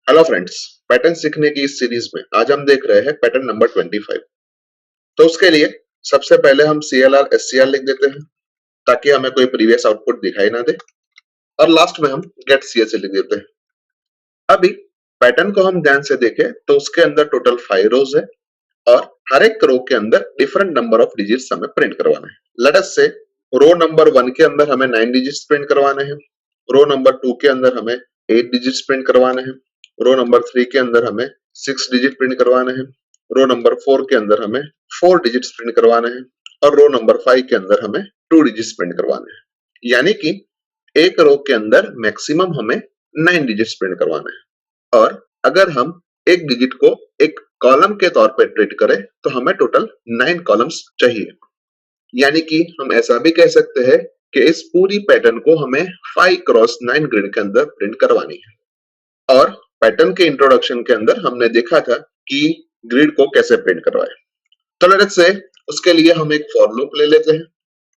Hello friends, pattern सीखने की इस सीरीज में आज हम देख रहे हैं पैटर्न नंबर 25। तो उसके लिए सबसे पहले हम CLR SCR लिख देते हैं ताकि हमें कोई प्रीवियस आउटपुट दिखाई ना दे, और लास्ट में हम गेट CSA लिख देते हैं। अभी पैटर्न को हम ध्यान से देखें तो उसके अंदर टोटल 5 रोज है और हर एक रो के अंदर डिफरेंट नंबर ऑफ डिजिट्स हमें प्रिंट करवाना है। लेट अस से रो नंबर 1 के अंदर हमें 9 डिजिट्स प्रिंट करवाने हैं, रो नंबर 2 के अंदर हमें 8 डिजिट्स प्रिंट करवाने हैं, रो नंबर 3 के अंदर हमें 6 डिजिट प्रिंट करवाने हैं, रो नंबर 4 के अंदर हमें 4 डिजिट्स प्रिंट करवाने हैं और रो नंबर 5 के अंदर हमें 2 डिजिट्स प्रिंट करवाने हैं। यानी कि एक रो के अंदर मैक्सिमम हमें 9 डिजिट्स प्रिंट करवाने हैं, और अगर हम एक डिजिट को एक कॉलम के तौर पे ट्रीट करें तो हमें टोटल 9 कॉलम्स चाहिए। यानी कि हम ऐसा भी कह सकते हैं कि इस पूरी पैटर्न को हमें 5 क्रॉस 9 ग्रिड के अंदर प्रिंट करवानी है। और पैटर्न के इंट्रोडक्शन के अंदर हमने देखा था कि ग्रिड को कैसे प्रिंट करवाए। तो लेट्स से उसके लिए हम एक फॉर लूप ले लेते हैं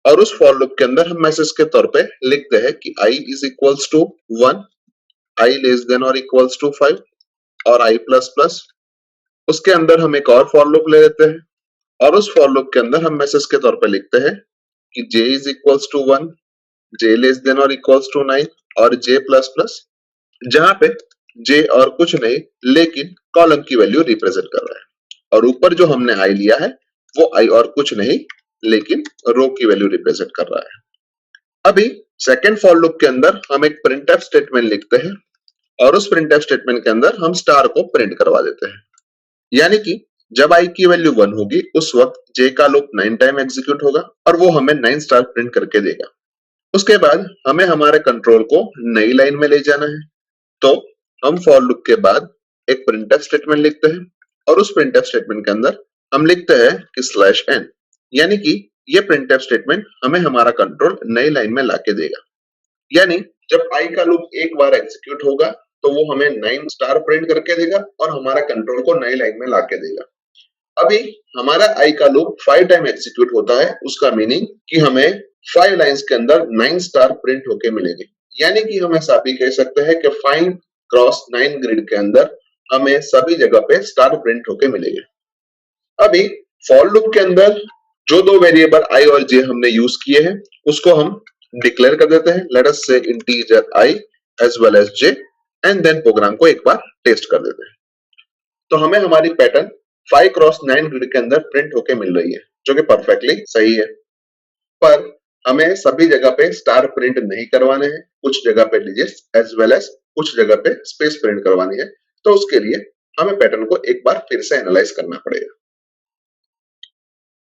और उस फॉर लूप के अंदर हम मैसेज के तौर पे लिखते हैं कि i is equals to 1, i less than और इक्वल्स टू 5 और i प्लस प्लस। उसके अंदर हम एक और फॉर लूप ले लेते हैं और उस फॉर लूप के अंदर हम मैसेज के तौर पे लिखते हैं कि j is equals to 1, j less than और इक्वल्स टू 9 और j प्लस प्लस, जहां पे j और कुछ नहीं लेकिन कॉलम की वैल्यू रिप्रेजेंट कर रहा है, और ऊपर जो हमने i लिया है वो i और कुछ नहीं लेकिन रो की वैल्यू रिप्रेजेंट कर रहा है। अभी सेकंड फॉर लूप के अंदर हम एक प्रिंटफ स्टेटमेंट लिखते हैं और उस प्रिंटफ स्टेटमेंट के अंदर हम स्टार को प्रिंट करवा देते हैं। यानी कि जब i की वैल्यू 1 होगी उस वक्त j का लूप 9 टाइम एग्जीक्यूट होगा और वो हमें 9 स्टार प्रिंट करके देगा। उसके बाद हमें हमारे कंट्रोल को नई लाइन में ले जाना है, तो हम फॉर लूप के बाद एक प्रिंटफ स्टेटमेंट लिखते हैं और उस प्रिंटफ स्टेटमेंट के अंदर हम लिखते हैं कि /n, यानी कि ये प्रिंटफ स्टेटमेंट हमें हमारा कंट्रोल नई लाइन में लाके देगा। यानी जब i का लूप एक बार एग्जीक्यूट होगा तो वो हमें 9 स्टार प्रिंट करके देगा और हमारा कंट्रोल को नई लाइन में लाके देगा। अभी हमारा i का लूप 5 टाइम एग्जीक्यूट होता है, उसका मीनिंग कि हमें 5 लाइंस के अंदर 9 स्टार प्रिंट होके मिलेंगे। यानी कि हम ऐसा भी कह सकते हैं कि 5 क्रॉस 9 ग्रिड के अंदर हमें सभी जगह पे स्टार प्रिंट होके मिलेंगे। अभी फॉर लूप के अंदर जो दो वेरिएबल i और j हमने यूज किए हैं उसको हम डिक्लेयर कर देते हैं, लेट अस से integer i as well as j, and then program को एक बार टेस्ट कर देते हैं। तो हमें हमारी पैटर्न 5 क्रॉस 9 ग्रिड के अंदर प्रिंट होके मिल रही है, जो कि परफेक्टली सही है। पर हमें सभी जगह पे स्टार प्रिंट नहीं करवाने हैं, कुछ जगह पे डिजिट्स एज वेल एज कुछ जगह पे स्पेस प्रिंट करवानी है। तो उसके लिए हमें पैटर्न को एक बार फिर से एनालाइज करना पड़ेगा।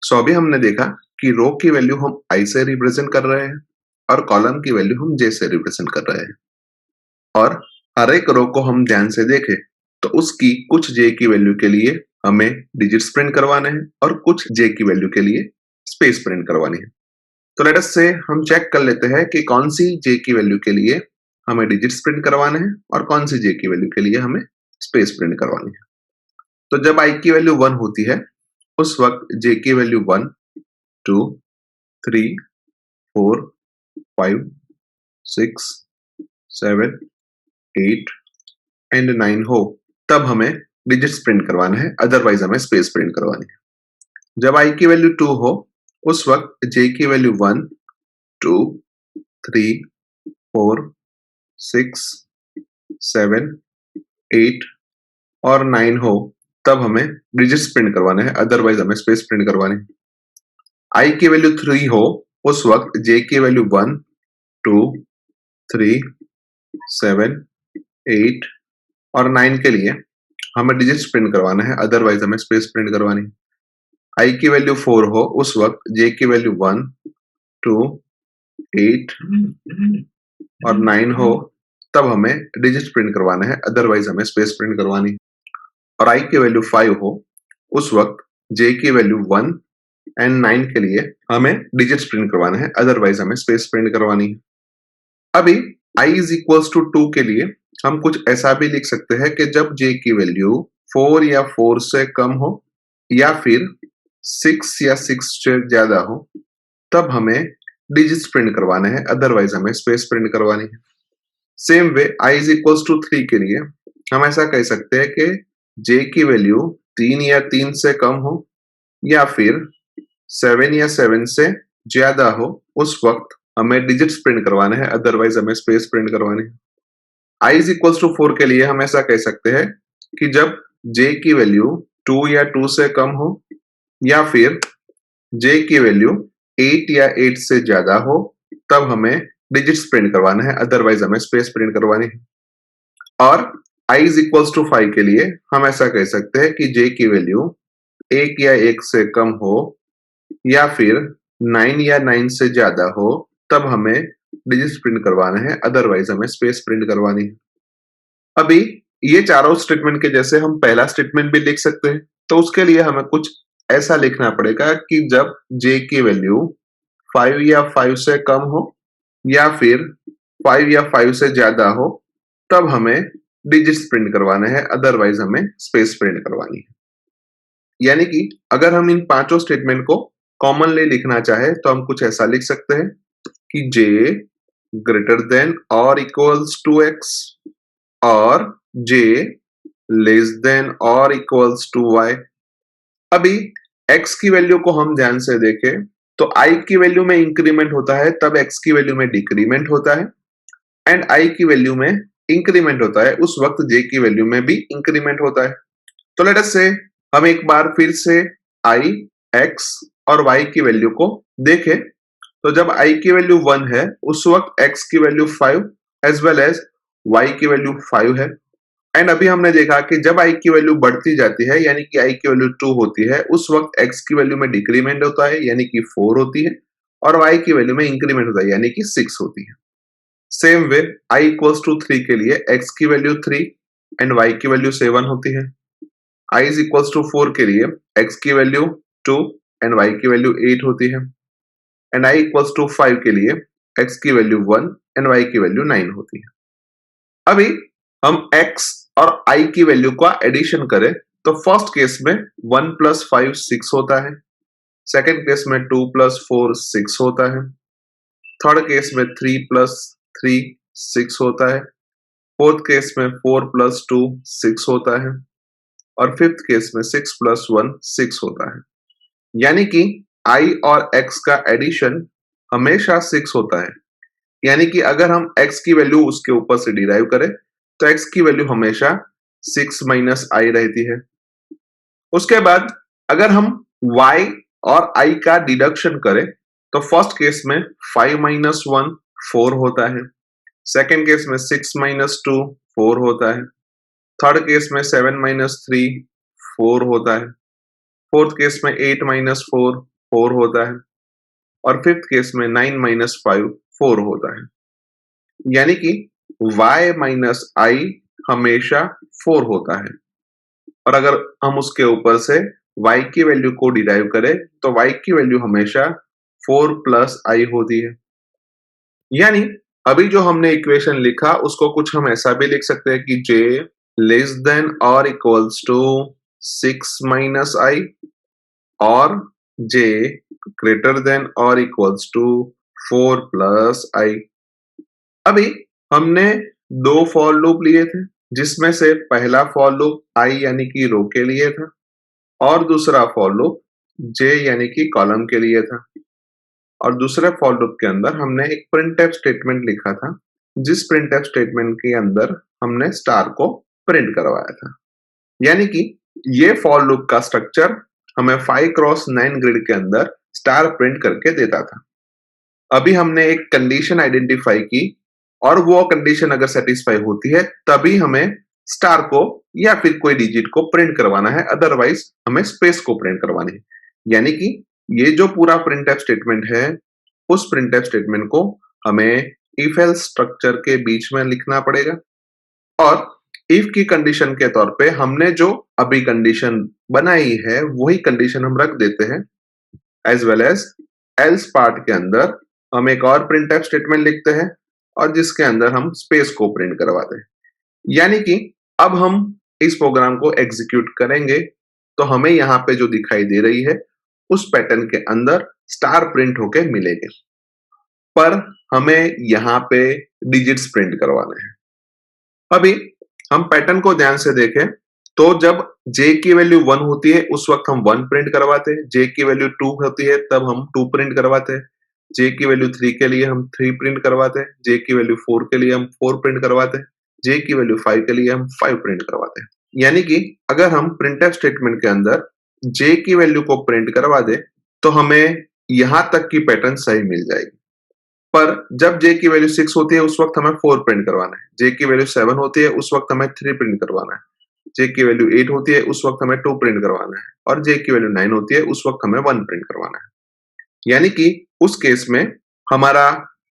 सो अभी हमने देखा कि रो की वैल्यू हम i से रिप्रेजेंट कर रहे हैं और कॉलम की वैल्यू हम j से रिप्रेजेंट कर रहे हैं, और हर एक रो को हम ध्यान से देखें तो उसकी कुछ j की वैल्यू के लिए हमें डिजिट्स प्रिंट करवाने हैं और कुछ j की वैल्यू के लिए स्पेस प्रिंट करवानी है। तो लेट अस से हम चेक कर लेते हैं कि कौन सी j की वैल्यू के लिए हमें डिजिट्स प्रिंट करवाने हैं और कौन सी j की वैल्यू के लिए हमें स्पेस प्रिंट करवानी है। तो जब i की वैल्यू 1 होती है उस वक्त j की वैल्यू 1, 2, 3, 4, 5, 6, 7, 8 एंड 9 हो तब हमें डिजिट्स प्रिंट करवाना है, अदरवाइज हमें स्पेस प्रिंट करवानी है। जब i की वैल्यू 2 हो उस वक्त j की वैल्यू 1, 2, 3, 4, 6, 7, 8 और 9 हो तब हमें डिजिट्स प्रिंट करवाना है, अदरवाइज हमें स्पेस प्रिंट करवानी है। i की वैल्यू 3 हो उस वक्त j की वैल्यू 1, 2, 3, 7, 8 और 9 के लिए हमें डिजिट्स प्रिंट करवाना है, अदरवाइज हमें स्पेस प्रिंट करवानी है। i की वैल्यू 4 हो उस वक्त j की वैल्यू 1, 2, 8 और 9 हो तब हमें डिजिट्स प्रिंट करवाना है, अदरवाइज हमें स्पेस प्रिंट करवानी है। और i की वैल्यू 5 हो उस वक्त j की वैल्यू 1 एंड 9 के लिए हमें डिजिट्स प्रिंट करवाना है, अदरवाइज हमें स्पेस प्रिंट करवानी है। अभी i इज इक्वल्स टू 2 के लिए हम कुछ ऐसा भी लिख सकते हैं कि जब j की वैल्यू 4 या 4 से कम हो या फिर 6 या 6 से ज्यादा हो तब हमें डिजिट्स प्रिंट करवाना है, अदरवाइज हमें स्पेस प्रिंट करवानी है। Same way i is equals to 3 के लिए हम ऐसा कह सकते हैं कि j की वैल्यू 3 या 3 से कम हो या फिर 7 या 7 से ज्यादा हो, उस वक्त हमें डिजिट्स प्रिंट करवाने हैं, अदरवाइज हमें स्पेस प्रिंट करवानी है। i इज इक्वल्स टू 4 के लिए हम ऐसा कह सकते हैं कि जब j की वैल्यू 2 या 2 से कम हो या फिर j की वैल्यू 8 या 8 से ज्यादा हो, तब हमें डिजिट्स प्रिंट करवाना है, अदरवाइज हमें स्पेस प्रिंट करवानी है। और i इज इक्वल्स टू 5 के लिए हम ऐसा कह सकते हैं कि j की वैल्यू 1 या 1 से कम हो या फिर 9 या 9 से ज्यादा हो, तब हमें डिजिट्स प्रिंट करवाना है, अदरवाइज हमें स्पेस प्रिंट करवानी है। अभी ये चारों स्टेटमेंट के जैसे हम पहला स्टेटमेंट भी लिख सकते हैं, तो उसके लिए हमें कुछ ऐसा लिखना पड़ेगा कि जब j की वैल्यू 5 या 5 से कम हो या फिर 5 या 5 से ज्यादा हो, तब हमें डिजिट्स प्रिंट करवाना है, अदरवाइज हमें स्पेस प्रिंट करवानी है। यानी कि अगर हम इन पांचों स्टेटमेंट को कॉमनली लिखना चाहे तो हम कुछ ऐसा लिख सकते हैं कि j ग्रेटर देन और इक्वल्स टू x और j लेस देन और इक्वल्स टू y। अभी x की वैल्यू को हम ध्यान से देखें तो i की वैल्यू में इंक्रीमेंट होता है तब x की वैल्यू में डिक्रीमेंट होता है, एंड i की वैल्यू में इंक्रीमेंट होता है उस वक्त j की वैल्यू में भी इंक्रीमेंट होता है। तो लेट अस से हम एक बार फिर से i, x और y की वैल्यू को देखें, तो जब i की वैल्यू 1 है उस वक्त x की value 5 as well as y की वैल्यू 5 है। एंड अभी हमने देखा कि जब i की वैल्यू बढ़ती जाती है यानी कि i की वैल्यू 2 होती है, उस वक्त x की वैल्यू में डिक्रीमेंट होता है यानी कि 4 होती है, और y की वैल्यू में इंक्रीमेंट होता है यानी कि 6 होती है। Same way i equals to 3 के लिए x की वैल्यू 3 एंड y की वैल्यू 7 होती है। i इज इक्वल्स टू 4 के लिए x की वैल्यू 2 एंड y की वैल्यू 8 होती है, एंड i इक्वल्स टू 5 के लिए x की वैल्यू 1 एंड y की वैल्यू 9 होती है। अभी हम x और i की वैल्यू का एडिशन करें तो फर्स्ट केस में 1 प्लस 5 6 होता है, सेकेंड केस में 2 प्लस 4 6 होता है, थर्ड केस में 3 प्लस 3 6 होता है, फोर्थ केस में 4 प्लस 2 6 होता है, और फिफ्थ केस में 6 प्लस 1 6 होता है। यानी कि i और x का एडिशन हमेशा 6 होता है। यानी कि अगर हम x की वैल्यू उसके ऊपर से डिराइव करें तो x की वैल्यू हमेशा 6 माइनस i रहती है। उसके बाद अगर हम y और i का डिडक्शन करें तो फर्स्ट केस में 5 माइनस 1 4 होता है, सेकेंड केस में 6 माइनस 2 4 होता है, थर्ड केस में 7 माइनस 3 4 होता है, फोर्थ केस में 8 माइनस 4 4 होता है, और फिफ्थ केस में 9 माइनस 5 4 होता है। यानी कि y माइनस i हमेशा 4 होता है, और अगर हम उसके ऊपर से y की वैल्यू को डिराइव करें तो y की वैल्यू हमेशा 4 प्लस i होती है। यानी अभी जो हमने इक्वेशन लिखा उसको कुछ हम ऐसा भी लिख सकते हैं कि j लेस देन और इक्वल्स टू 6 माइनस i और j ग्रेटर देन और इक्वल्स टू 4 प्लस i। अभी हमने दो फॉर लूप लिए थे जिसमें से पहला फॉर लूप i यानी कि रो के लिए था और दूसरा फॉर लूप j यानी कि कॉलम के लिए था, और दूसरे फॉर लूप के अंदर हमने एक प्रिंटफ स्टेटमेंट लिखा था जिस प्रिंटफ स्टेटमेंट के अंदर हमने स्टार को प्रिंट करवाया था। यानी कि ये फॉर लूप का स्ट्रक्चर हमें 5 क्रॉस 9 ग्रिड के अंदर स्टार प्रिंट करके देता था। अभी हमने एक कंडीशन आइडेंटिफाई की और वो कंडीशन अगर सेटिस्फाई होती है तभी हमें स्टार को या फिर कोई डिजिट को प्रिंट करवाना है, अदरवाइज हमें स्पेस को प्रिंट करवानी है। यानी कि ये जो पूरा प्रिंटफ स्टेटमेंट है उस प्रिंटफ स्टेटमेंट को हमें इफ एल्स स्ट्रक्चर के बीच में लिखना पड़ेगा, और इफ की कंडीशन के तौर पे हमने जो अभी कंडीशन बनाई है वही कंडीशन हम रख देते हैं, as well as else part के अंदर हम एक और प्रिंटफ स्टेटमेंट लिखते हैं और जिसके अंदर हम स्पेस को प्रिंट करवाते हैं। यानी कि अब हम इस प्रोग्राम को एग्जीक्यूट करेंगे तो हमें यहाँ पे जो दिखाई दे रही है उस पैटर्न के अंदर स्टार प्रिंट होके मिलेंगे, पर हमें यहाँ पे डिजिट्स प्रिंट करवाने हैं। अभी हम पैटर्न को ध्यान से देखें तो जब j की वैल्यू 1 होती है उस वक्त हम 1 प्रिंट करवाते हैं, j की वैल्यू 2 होती है तब हम 2 प्रिंट करवाते हैं, j की वैल्यू 3 के लिए हम 3 प्रिंट करवाते हैं, j की वैल्यू 4 के लिए हम 4 प्रिंट करवाते हैं, j की वैल्यू 5 के लिए हम 5 प्रिंट करवाते हैं। यानी कि अगर हम प्रिंटफ स्टेटमेंट के अंदर j की वैल्यू को प्रिंट करवा दे तो हमें यहां तक की पैटर्न सही मिल जाएगी। पर जब j की वैल्यू 6 होती है उस वक्त हमें 4 प्रिंट करवाना है, j की वैल्यू 7 होती है उस वक्त हमें 3 प्रिंट करवाना है, j की वैल्यू 8 होती है उस वक्त हमें 2 प्रिंट करवाना है और j की वैल्यू 9 होती है उस वक्त हमें 1 प्रिंट करवाना है। यानी कि उस केस में हमारा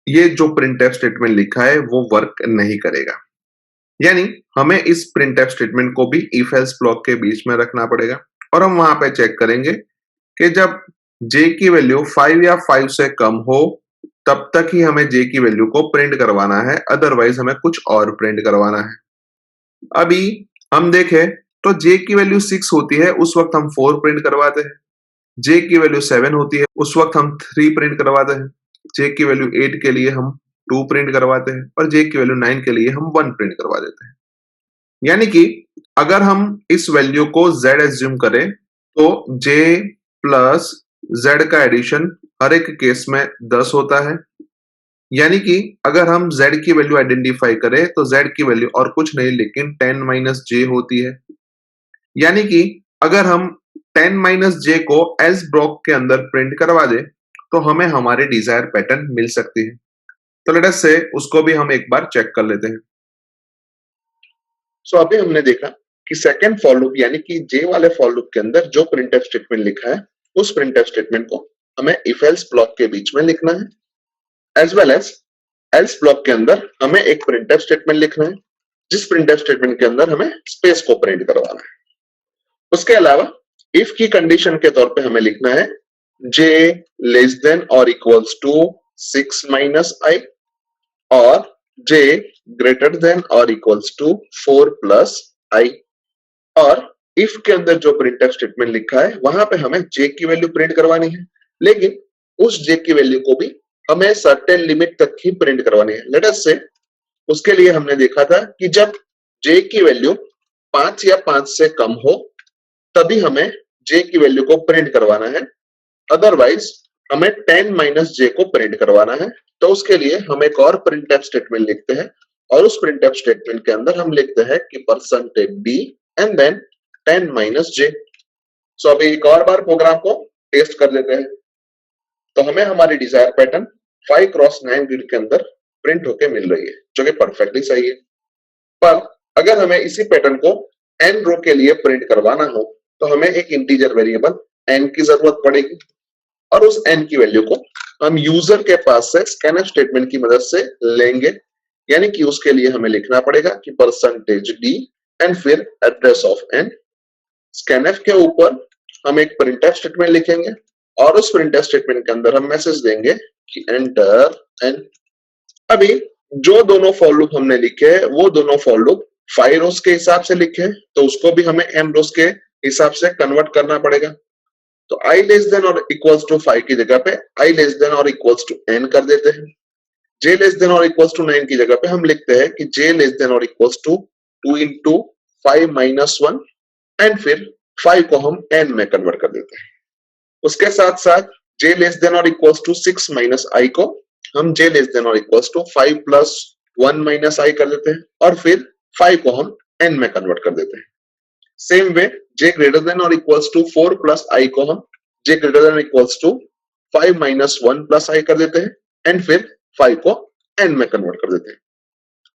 ये जो प्रिंटफ स्टेटमेंट लिखा है वो वर्क नहीं करेगा। यानी हमें इस प्रिंटफ स्टेटमेंट को भी इफ एल्स ब्लॉक के बीच में रखना पड़ेगा और हम वहां पे चेक करेंगे कि जब j की वैल्यू 5 या 5 से कम हो तब तक ही हमें j की वैल्यू को प्रिंट करवाना है, अदरवाइज हमें कुछ और प्रिंट करवाना है। अभी हम देखें तो j की वैल्यू 6 होती है उस वक्त हम 4 प्रिंट करवाते हैं, j की वैल्यू 7 होती है उस वक्त हम 3 प्रिंट करवाते हैं, j की वैल्यू 8 के लिए हम 2 प्रिंट करवाते हैं और j की वैल्यू 9 के लिए हम 1 प्रिंट करवा देते हैं। यानी कि अगर हम इस वैल्यू को z एज्यूम करें तो j प्लस z का एडिशन हर एक केस में 10 होता है। यानी कि अगर हम z की वैल्यू आइडेंटिफाई करें तो z की वैल्यू और कुछ नहीं लेकिन 10 माइनस j होती है। यानी कि अगर हम 10 माइनस j को एल्स ब्लॉक के अंदर प्रिंट करवा दे तो हमें हमारे डिजायर पैटर्न मिल सकती है। तो लेट अस से उसको भी हम एक बार चेक कर लेते हैं। अभी हमने देखा कि सेकंड फॉर लूप यानी कि j वाले फॉर लूप के अंदर जो प्रिंटफ स्टेटमेंट लिखा है उस प्रिंटफ स्टेटमेंट को हमें इफ एल्स ब्लॉक के बीच में लिखना है, as well as else block के अंदर हमें एक प्रिंटफ स्टेटमेंट लिखना है जिस प्रिंटफ स्टेटमेंट के अंदर हमें स्पेस को प्रिंट करवाना है। उसके अलावा इफ की कंडीशन के तौर पे हमें लिखना है j लेस देन और इक्वल्स टू 6 माइनस i और j ग्रेटर देन और इक्वल्स टू 4 प्लस i। और इफ के अंदर जो प्रिंटफ स्टेटमेंट लिखा है वहां पे हमें j की वैल्यू प्रिंट करवानी है, लेकिन उस j की वैल्यू को भी हमें सर्टेन लिमिट तक ही प्रिंट करवानी है। लेट अस से उसके लिए हमने देखा था कि जब j की वैल्यू 5 या 5 से कम हो तभी हमें j की वैल्यू को प्रिंट करवाना है, अदरवाइज हमें 10 माइनस j को प्रिंट करवाना है। तो उसके लिए हम एक और प्रिंटफ स्टेटमेंट लिखते हैं और उस प्रिंटफ स्टेटमेंट के अंदर हम लिखते हैं कि percentage d and then 10 minus j। So अभी एक और बार प्रोग्राम को टेस्ट कर लेते हैं। तो हमें हमारी डिजायर पैटर्न 5 क्रॉस 9 ग्रिड के अंदर प्रिंट होके मिल रही है जो कि परफेक्टली सही है। पर अगर हमें इसी पैटर्न को n रो के लिए प्रिंट करवाना हो तो हमें एक इंटीजर वेरिएबल n की जरूरत पड़ेगी और उस n की वैल्यू को हम यूजर के पास से स्कैनफ स्टेटमेंट की मदद से लेंगे। यानी कि उसके लिए हमें लिखना पड़ेगा कि परसेंटेज d एंड फिर एड्रेस ऑफ n। स्कैनफ के ऊपर हम एक प्रिंटफ स्टेटमेंट लिखेंगे और उस प्रिंटफ स्टेटमेंट के अंदर हम मैसेज देंगे कि एंटर n। अभी जो दोनों फॉर लूप हमने लिखे हैं वो दोनों फॉर लूप 5 रोज के हिसाब से लिखे हैं, तो उसको भी हमें n रोज के हिसाब से कन्वर्ट करना पड़ेगा। तो i लेस देन और इक्वल्स टू 5 की जगह पे i लेस देन और इक्वल्स टू n कर देते हैं। j लेस देन और इक्वल्स टू 9 की जगह पे हम लिखते हैं कि j लेस देन और equals to 2 into 5 minus 1 and फिर 5 को हम n में कन्वर्ट कर देते हैं। उसके साथ साथ j लेस देन और इक्वल्स टू 6 माइनस i को हम j लेस देन और equals to 5 plus 1 minus i कर देते हैं और फिर 5 को हम n में कन्वर्ट कर देते हैं। Same way j greater than और इक्वल्स टू 4 प्लस i को हम j greater than equals to 5 minus 1 plus i कर देते हैं एंड फिर 5 को n में कन्वर्ट कर देते हैं।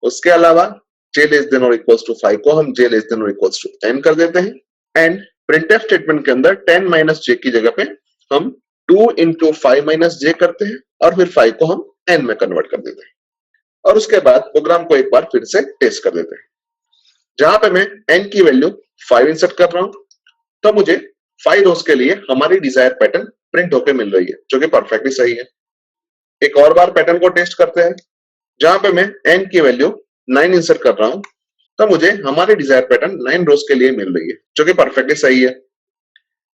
उसके अलावा j लेस देन और इक्वल्स टू 5 को हम j लेस देन और इक्वल्स टू n कर देते हैं एंड प्रिंटफ स्टेटमेंट के अंदर 10 माइनस j की जगह पे हम 2 इंटू 5 माइनस j करते हैं और फिर 5 को हम n में कन्वर्ट कर देते हैं और उसके बाद प्रोग्राम को एक बार फिर से टेस्ट कर देते हैं। जहां पे मैं n की वैल्यू 5 इंसर्ट कर रहा हूं तो मुझे 5 रोज के लिए हमारी डिजायर पैटर्न प्रिंट होकर मिल रही है जो कि परफेक्टली सही है। एक और बार पैटर्न को टेस्ट करते हैं। जहां पे मैं n की वैल्यू 9 इंसर्ट कर रहा हूं तो मुझे हमारी डिजायर पैटर्न 9 रोज के लिए मिल रही है जो कि परफेक्टली सही है।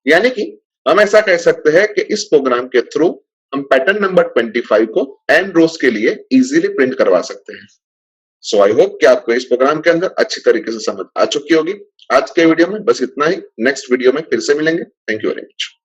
यानी कि हम ऐसा कह सकते हैं कि इस प्रोग्राम के थ्रू हम पैटर्न नंबर 25 को n रोज के लिए इजीली प्रिंट करवा सकते हैं। सो आई होप कि आपको इस प्रोग्राम के अंदर अच्छी तरीके से समझ आ चुकी होगी। आज के वीडियो में बस इतना ही। नेक्स्ट वीडियो में फिर से मिलेंगे। Thank you very much.